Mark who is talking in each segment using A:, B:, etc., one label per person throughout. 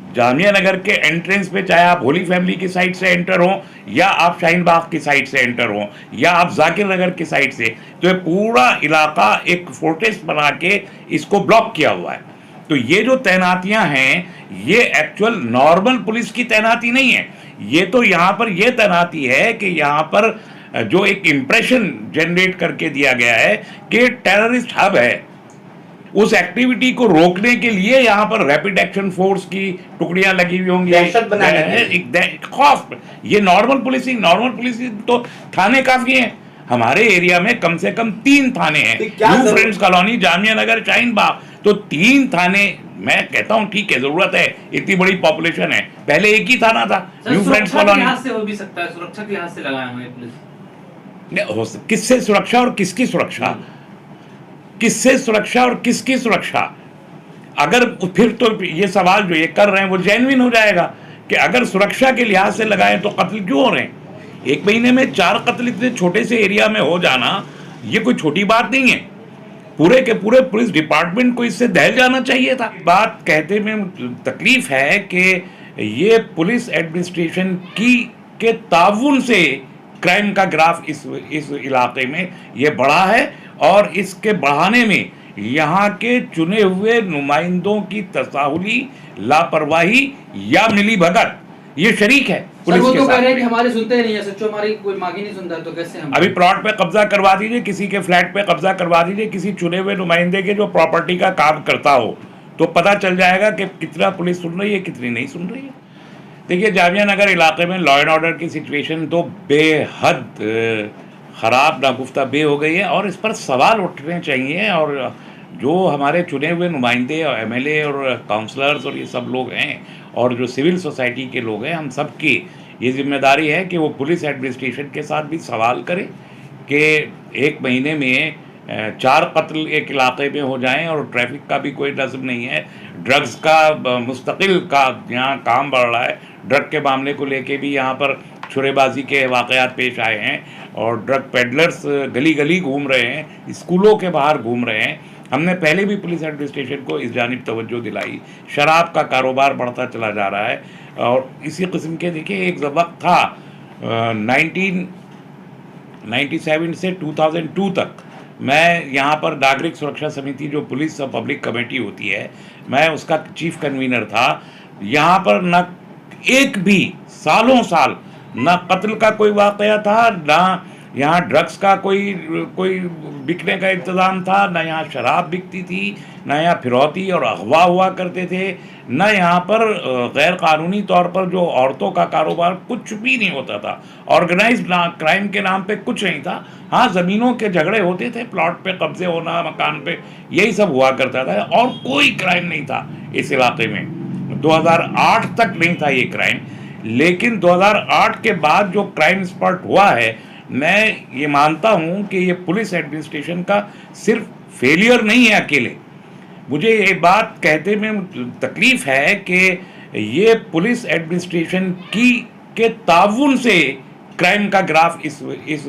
A: जामिया नगर के एंट्रेंस पे, चाहे आप होली फैमिली की साइड से एंटर हो या आप शाहीन बाग की साइड से एंटर हो या आप जाकिर नगर की साइड से, तो ये पूरा इलाका एक फोर्ट्रेस बना के इसको ब्लॉक किया हुआ है। तो ये जो तैनातियां हैं ये एक्चुअल नॉर्मल पुलिस की तैनाती नहीं है। ये तो यहाँ पर ये तैनाती है कि यहाँ पर जो एक इम्प्रेशन जनरेट करके दिया गया है कि टेररिस्ट हब है, उस एक्टिविटी को रोकने के लिए यहाँ पर रैपिड एक्शन फोर्स की टुकड़ियां लगी हुई होंगी, खौफ। ये नॉर्मल पुलिसिंग तो थाने काफी हैं। हमारे एरिया में कम से कम 3 थाने हैं, new friends colony, Jamia Nagar, Shaheen Bagh, तो 3 थाने। मैं कहता हूँ ठीक है, जरूरत है, इतनी बड़ी पॉपुलेशन है, पहले एक ही थाना था, न्यू फ्रेंड्स कॉलोनी।
B: से हो भी सकता है, सुरक्षा के लिहाज से लगाया हुआ है पुलिस।
A: किससे सुरक्षा और किसकी सुरक्षा? किससे सुरक्षा और किसकी सुरक्षा? अगर फिर तो ये सवाल जो ये कर रहे हैं वो जेन्युइन हो जाएगा कि अगर सुरक्षा के लिहाज से लगाएं तो कत्ल क्यों हो रहे हैं? एक महीने में 4 कत्ल इतने छोटे से एरिया में हो जाना ये कोई छोटी बात नहीं है। पूरे के पूरे पुलिस डिपार्टमेंट को इससे दहल जाना चाहिए था। बात कहते में तकलीफ है कि ये पुलिस एडमिनिस्ट्रेशन के ताउन से क्राइम का ग्राफ इस इलाके में ये बढ़ा है, और इसके बढ़ाने में यहाँ के चुने हुए नुमाइंदों की तसाहुली, लापरवाही या मिलीभगत ये शरीक है पुलिस
B: के
A: साथ।
B: कह रहे हैं कि हमारे सुनते ही नहीं है, सच्चो हमारी कोई मांग ही नहीं सुनता, तो कैसे हम?
A: अभी प्लॉट पे कब्जा करवा दीजिए, किसी के फ्लैट पे कब्जा करवा दीजिए, किसी चुने हुए नुमाइंदे के जो प्रॉपर्टी का काम करता हो, तो पता चल जाएगा कि कितना पुलिस सुन रही है, कितनी नहीं सुन रही है। देखिए, जामिया नगर इलाके में लॉ एंड ऑर्डर की सिचुएशन तो बेहद ख़राब, नागुफ्ता बे हो गई है, और इस पर सवाल उठने चाहिए। और जो हमारे चुने हुए नुमाइंदे और एमएलए और काउंसलर्स और ये सब लोग हैं, और जो सिविल सोसाइटी के लोग हैं, हम सब की ये जिम्मेदारी है कि वो पुलिस एडमिनिस्ट्रेशन के साथ भी सवाल करें कि एक महीने में 4 कत्ल एक इलाके में हो जाएं और ट्रैफिक का भी कोई नज़म नहीं है। ड्रग्स का मुस्तकिल का यहाँ काम बढ़ रहा है, ड्रग के मामले को लेके भी यहाँ पर छुरेबाजी के वाक़यात पेश आए हैं, और ड्रग पेडलर्स गली गली घूम रहे हैं, स्कूलों के बाहर घूम रहे हैं। हमने पहले भी पुलिस एडमिनिस्ट्रेशन को इस जानिब तवज्जो दिलाई। शराब का कारोबार बढ़ता चला जा रहा है, और इसी किस्म के देखिए एक वक्त था 1997 से 2002 तक मैं यहाँ पर नागरिक सुरक्षा समिति, जो पुलिस और पब्लिक कमेटी होती है, मैं उसका चीफ कन्वीनर था। यहाँ पर न एक भी सालों साल ना कत्ल का कोई वाक़या था, ना यहाँ ड्रग्स का कोई बिकने का इंतज़ाम था, ना यहाँ शराब बिकती थी, ना यहाँ फिरौती और अगवा हुआ करते थे, ना यहाँ पर गैर कानूनी तौर पर जो औरतों का कारोबार, कुछ भी नहीं होता था। ऑर्गेनाइज्ड क्राइम के नाम पे कुछ नहीं था। हाँ, ज़मीनों के झगड़े होते थे, प्लॉट पे कब्जे होना, मकान पे, यही सब हुआ करता था, और कोई क्राइम नहीं था इस इलाके में। 2008 तक नहीं था ये क्राइम, लेकिन 2008 के बाद जो क्राइम स्पॉट हुआ है, मैं ये मानता हूँ कि ये पुलिस एडमिनिस्ट्रेशन का सिर्फ फेलियर नहीं है अकेले। मुझे ये बात कहते में तकलीफ है कि ये पुलिस एडमिनिस्ट्रेशन के ताउन से क्राइम का ग्राफ इस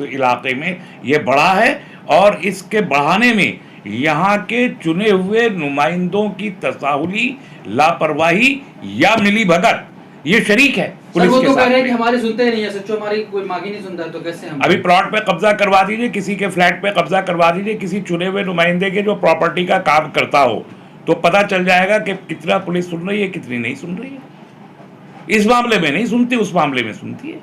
A: इलाके में ये बढ़ा है, और इसके बढ़ाने में यहाँ के चुने हुए नुमाइंदों की तसाहुली, लापरवाही या मिलीभगत ये शरीक है पुलिस के साथ।
B: तो कह रहे हैं कि हमारे सुनते ही नहीं है, सच्चो हमारी कोई मांग ही नहीं सुनता, तो कैसे हम?
A: अभी प्लॉट पे कब्जा करवा दीजिए, किसी के फ्लैट पे कब्जा करवा दीजिए, किसी चुने हुए नुमाइंदे के जो प्रॉपर्टी का काम करता हो, तो पता चल जाएगा कि कितना पुलिस सुन रही है, कितनी नहीं सुन रही है। इस मामले में नहीं सुनती, उस मामले में सुनती है।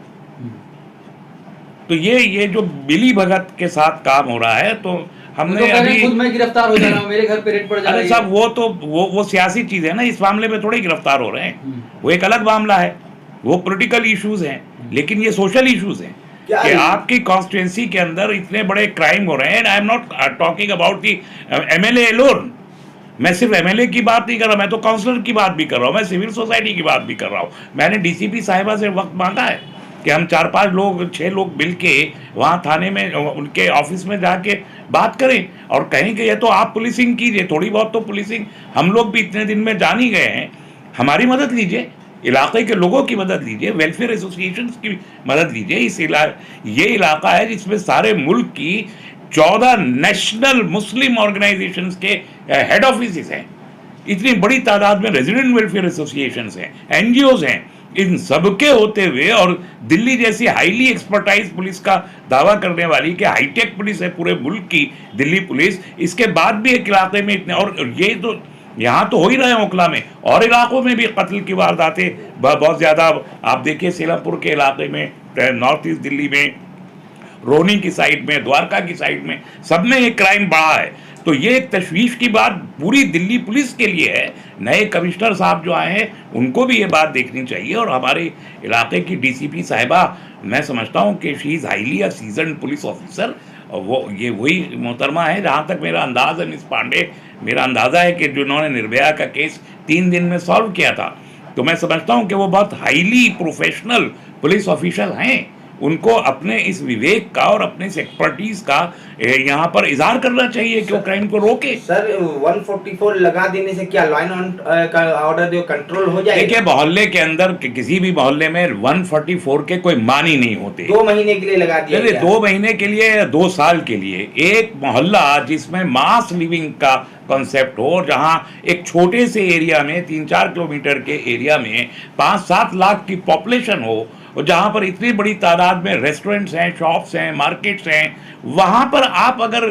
A: तो ये जो मिली भगत के साथ काम हो रहा है, तो हमने
B: तो अभी खुद मैं गिरफ्तार हो जा रहा हूं, मेरे घर पे रेड पड़ जा रही है।
A: साहब, वो तो वो सियासी चीज है ना, इस मामले में थोड़े गिरफ्तार हो रहे हैं, वो एक अलग मामला है, वो पॉलिटिकल इश्यूज हैं। लेकिन ये सोशल इश्यूज हैं कि आपकी कॉन्स्टिट्यूंसी के अंदर इतने बड़े क्राइम हो रहे हैं। I am not talking about the MLA alone. मैं सिर्फ एमएलए की बात नहीं कर रहा, मैं तो काउंसलर की बात भी कर रहा हूँ, मैं सिविल सोसाइटी की बात भी कर रहा हूँ। मैंने डीसीपी साहिबा से वक्त मांगा है कि हम 4-5 लोग 6 लोग मिल के वहाँ थाने में, उनके ऑफिस में जाके बात करें और कहें कि ये तो आप पुलिसिंग कीजिए, थोड़ी बहुत तो पुलिसिंग हम लोग भी इतने दिन में जान ही गए हैं, हमारी मदद लीजिए, इलाके के लोगों की मदद लीजिए, वेलफेयर एसोसिएशंस की मदद लीजिए। ये इलाका है जिसमें सारे मुल्क की 14 नेशनल मुस्लिम ऑर्गेनाइजेशंस के हेड ऑफिस हैं। इतनी बड़ी तादाद में रेजिडेंट वेलफेयर एसोसिएशंस हैं, एनजीओज हैं, इन सबके होते हुए, और दिल्ली जैसी हाईली एक्सपर्टाइज पुलिस का दावा करने वाली कि हाईटेक पुलिस है पूरे मुल्क की दिल्ली पुलिस, इसके बाद भी एक इलाके में इतने, और ये तो यहाँ तो हो ही रहे हैं ओखला में, और इलाकों में भी कत्ल की वारदातें बहुत ज़्यादा। आप देखिए सीलापुर के इलाके में, नॉर्थ ईस्ट दिल्ली में, रोहनी की साइड में, द्वारका की साइड में, सब में ये क्राइम बढ़ा है। तो ये एक तशवीश की बात पूरी दिल्ली पुलिस के लिए है। नए कमिश्नर साहब जो आए हैं उनको भी ये बात देखनी चाहिए, और हमारे इलाके की डीसीपी साहिबा, मैं समझता हूँ कि she is highly a seasoned police officer, और वो ये वही मोहतरमा है, जहाँ तक मेरा अंदाज़ है मिस पांडे, मेरा अंदाज़ा है कि जिन्होंने निर्भया का केस 3 दिन में सॉल्व किया था, तो मैं समझता हूँ कि वो बहुत हाईली प्रोफेशनल पुलिस ऑफिसर हैं। उनको अपने इस विवेक का और अपने इस एक्सपर्टीज का यहाँ पर इजहार करना चाहिए कि वो क्राइम को रोके।
C: सर 144 लगा देने से क्या लॉ एंड का ऑर्डर जो कंट्रोल हो जाएगा?
A: देखिए, मोहल्ले के अंदर किसी भी मोहल्ले में 144 के कोई मानी नहीं होते।
C: 2 महीने के लिए लगा दिया गया।
A: 2 महीने के लिए या 2 साल के लिए एक मोहल्ला जिसमें मास लिविंग का कॉन्सेप्ट हो, जहां एक छोटे से एरिया में 3-4 किलोमीटर के एरिया में 5-7 लाख की पॉपुलेशन हो, और जहाँ पर इतनी बड़ी तादाद में रेस्टोरेंट्स हैं, शॉप्स हैं, मार्केट्स हैं, वहाँ पर आप अगर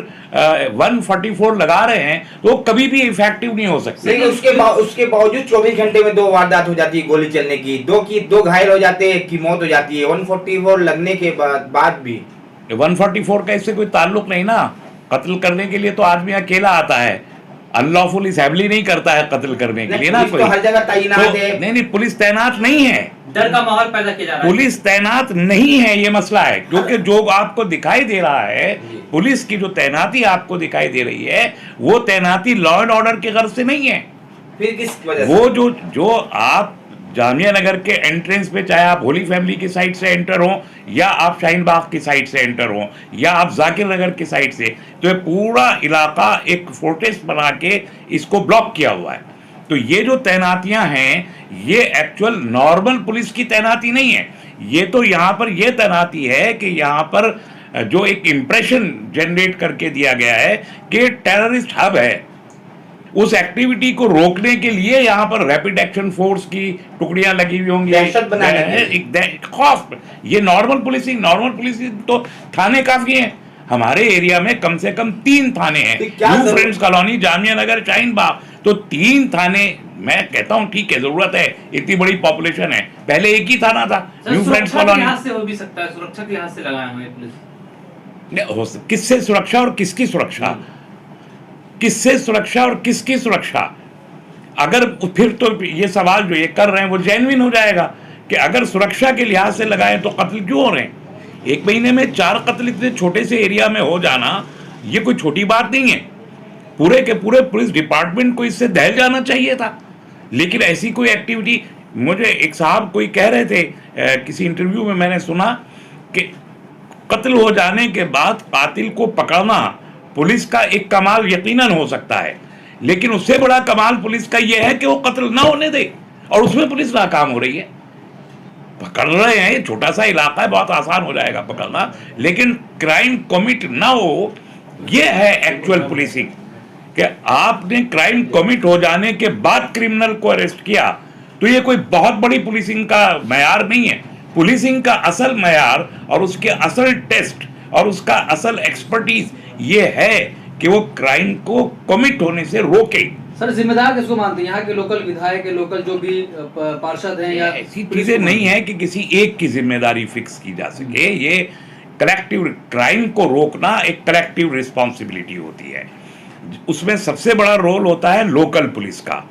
A: 144 लगा रहे हैं तो कभी भी इफेक्टिव नहीं हो सकते।
C: लेकिन उसके बावजूद 24 घंटे में 2 वारदात हो जाती है गोली चलने की, 2 घायल हो जाते हैं, 1 की मौत हो जाती है 144 लगने के बाद भी।
A: 144 का इससे कोई ताल्लुक नहीं ना। कत्ल करने के लिए तो आदमी अकेला आता है, अनलॉफुल असेंबली नहीं करता है कत्ल करने के लिए ना कोई।
C: तो हर जगह तैनात है।
A: नहीं, पुलिस तैनात नहीं है,
B: डर का माहौल पैदा किया जा रहा है।
A: पुलिस तैनात नहीं है, ये मसला है। क्योंकि जो आपको दिखाई दे रहा है, पुलिस की जो तैनाती आपको दिखाई दे रही है, वो तैनाती लॉ एंड ऑर्डर की गर्ज से नहीं है।
C: फिर किस वजह से?
A: वो जो आप जामिया नगर के एंट्रेंस पे, चाहे आप होली फैमिली की साइड से एंटर हो, या आप शाहीन बाग की साइड से एंटर हो, या आप जाकिर नगर की साइड से, तो ये पूरा इलाका एक फोर्ट्रेस बना के इसको ब्लॉक किया हुआ है। तो ये जो तैनातियां हैं, ये एक्चुअल नॉर्मल पुलिस की तैनाती नहीं है। ये तो यहाँ पर ये तैनाती है कि यहाँ पर जो एक इम्प्रेशन जनरेट करके दिया गया है कि टेररिस्ट हब है, उस एक्टिविटी को रोकने के लिए यहाँ पर रैपिड एक्शन फोर्स की टुकड़ियां लगी हुई होंगी, खौफ। ये नॉर्मल पुलिसिंग तो थाने काफी हैं। हमारे एरिया में कम से कम 3 थाने हैं, new friends colony, Jamia Nagar, Shaheen Bagh, तो 3 थाने। मैं कहता हूँ ठीक है, जरूरत है, इतनी बड़ी पॉपुलेशन है, पहले एक ही थाना था, न्यू फ्रेंड्स कॉलोनी।
B: हो भी सकता है, सुरक्षा के लिहाज से लगाए हुए पुलिस।
A: किससे सुरक्षा और किसकी सुरक्षा? किससे सुरक्षा और किसकी सुरक्षा? अगर फिर तो ये सवाल जो ये कर रहे हैं वो जेन्युइन हो जाएगा कि अगर सुरक्षा के लिहाज से लगाएं तो कत्ल क्यों हो रहे हैं? 1 महीने में 4 कत्ल इतने छोटे से एरिया में हो जाना, ये कोई छोटी बात नहीं है। पूरे के पूरे पुलिस डिपार्टमेंट को इससे दहल जाना चाहिए था। लेकिन ऐसी कोई एक्टिविटी, मुझे एक साहब कोई कह रहे थे किसी इंटरव्यू में, मैंने सुना कि कत्ल हो जाने के बाद कातिल को पकड़ना पुलिस का एक कमाल यकीनन हो सकता है, लेकिन उससे बड़ा कमाल पुलिस का यह है कि वो कत्ल ना होने दे, और उसमें पुलिस नाकाम हो रही है। पकड़ रहे हैं, छोटा सा इलाका है, बहुत आसान हो जाएगा पकड़ना, लेकिन क्राइम कमिट ना हो, ये है एक्चुअल पुलिसिंग। कि आपने क्राइम कमिट हो जाने के बाद क्रिमिनल को अरेस्ट किया, तो ये कोई बहुत बड़ी पुलिसिंग का मयार नहीं है। पुलिसिंग का असल मयार और उसके असल टेस्ट और उसका असल एक्सपर्टीज ये है कि वो क्राइम को कमिट होने से रोके।
D: सर, जिम्मेदार किसको मानते हैं? यहाँ के लोकल विधायक के, लोकल जो भी पार्षद हैं, या
A: ऐसी चीजें नहीं है कि किसी एक की जिम्मेदारी फिक्स की जा सके। ये कलेक्टिव क्राइम को रोकना एक कलेक्टिव रिस्पॉन्सिबिलिटी होती है। उसमें सबसे बड़ा रोल होता है लोकल पुलिस का,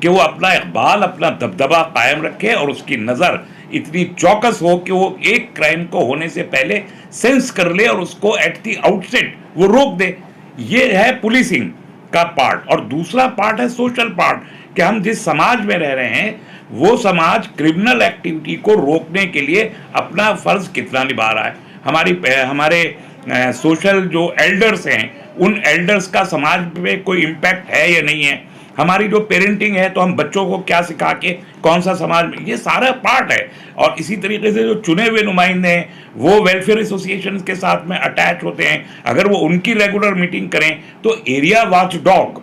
A: कि वो अपना इकबाल, अपना दबदबा कायम रखे और उसकी नज़र इतनी चौकस हो कि वो एक क्राइम को होने से पहले सेंस कर ले और उसको एट द आउटसेट वो रोक दे। ये है पुलिसिंग का पार्ट। और दूसरा पार्ट है सोशल पार्ट, कि हम जिस समाज में रह रहे हैं वो समाज क्रिमिनल एक्टिविटी को रोकने के लिए अपना फर्ज कितना निभा रहा है। हमारे सोशल जो एल्डर्स हैं, उन एल्डर्स का समाज पे कोई इम्पैक्ट है या नहीं है। हमारी जो पेरेंटिंग है, तो हम बच्चों को क्या सिखा के कौन सा समाज में, ये सारा पार्ट है। और इसी तरीके से जो चुने हुए नुमाइंदे हैं वो वेलफेयर एसोसिएशन के साथ में अटैच होते हैं। अगर वो उनकी रेगुलर मीटिंग करें तो एरिया वॉच डॉग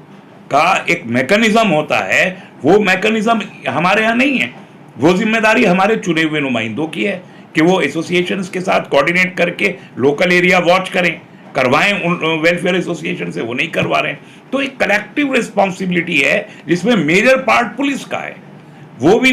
A: का एक मैकेनिज्म होता है, वो मैकेनिज्म हमारे यहाँ नहीं है। वो जिम्मेदारी हमारे चुने हुए नुमाइंदों की है कि वो एसोसिएशंस के साथ कोऑर्डिनेट करके लोकल एरिया वॉच करें, करवाएं उन वेलफेयर एसोसिएशन से, वो नहीं करवा रहे हैं। तो एक कलेक्टिव रिस्पॉन्सिबिलिटी है जिसमें मेजर पार्ट पुलिस का है। वो भी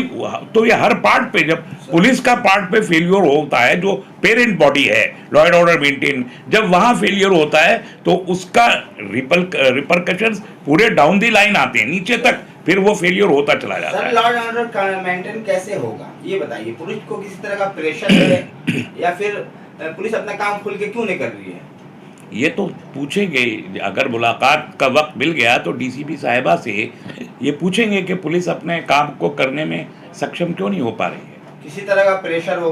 A: तो ये हर पार्ट पे, जब पुलिस का पार्ट पे फेलियर होता है, जो पेरेंट बॉडी है लॉ एंड ऑर्डर मेंटेन, जब वहां फेलियर होता है तो उसका रिपरकशंस पूरे डाउन दी लाइन आते हैं नीचे तक, फिर वो फेलियर होता चला जाता
C: सर
A: है।
C: लॉ एंड ऑर्डर मेंटेन कैसे होगा ये बताइए? पुलिस को किसी तरह का प्रेशर है या फिर पुलिस अपना काम खुल के क्यों नहीं कर रही है?
A: ये तो पूछेंगे, अगर मुलाकात का वक्त मिल गया तो डीसीपी साहिबा से ये पूछेंगे कि पुलिस अपने काम को करने में सक्षम क्यों नहीं हो पा रही है।
C: किसी तरह का प्रेशर हो,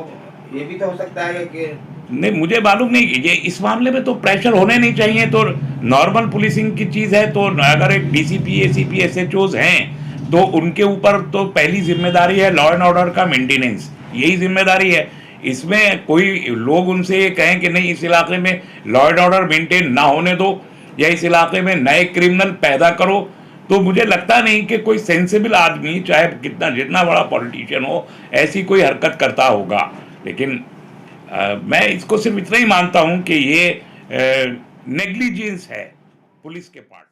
C: ये भी तो हो सकता है कि
A: नहीं, मुझे मालूम नहीं, ये इस मामले में तो प्रेशर होने नहीं चाहिए। तो नॉर्मल पुलिसिंग की चीज़ है, तो अगर एक डीसीपी एसीपी एसएचओज हैं तो उनके ऊपर तो पहली जिम्मेदारी है लॉ एंड ऑर्डर का मेंटेनेंस, यही जिम्मेदारी है। इसमें कोई लोग उनसे ये कहें कि नहीं इस इलाके में लॉ एंड ऑर्डर मेंटेन ना होने दो या इस इलाके में नए क्रिमिनल पैदा करो, तो मुझे लगता नहीं कि कोई सेंसिबल आदमी, चाहे जितना बड़ा पॉलिटिशियन हो, ऐसी कोई हरकत करता होगा। लेकिन मैं इसको सिर्फ इतना ही मानता हूं कि ये नेग्लिजेंस है पुलिस के पार्ट।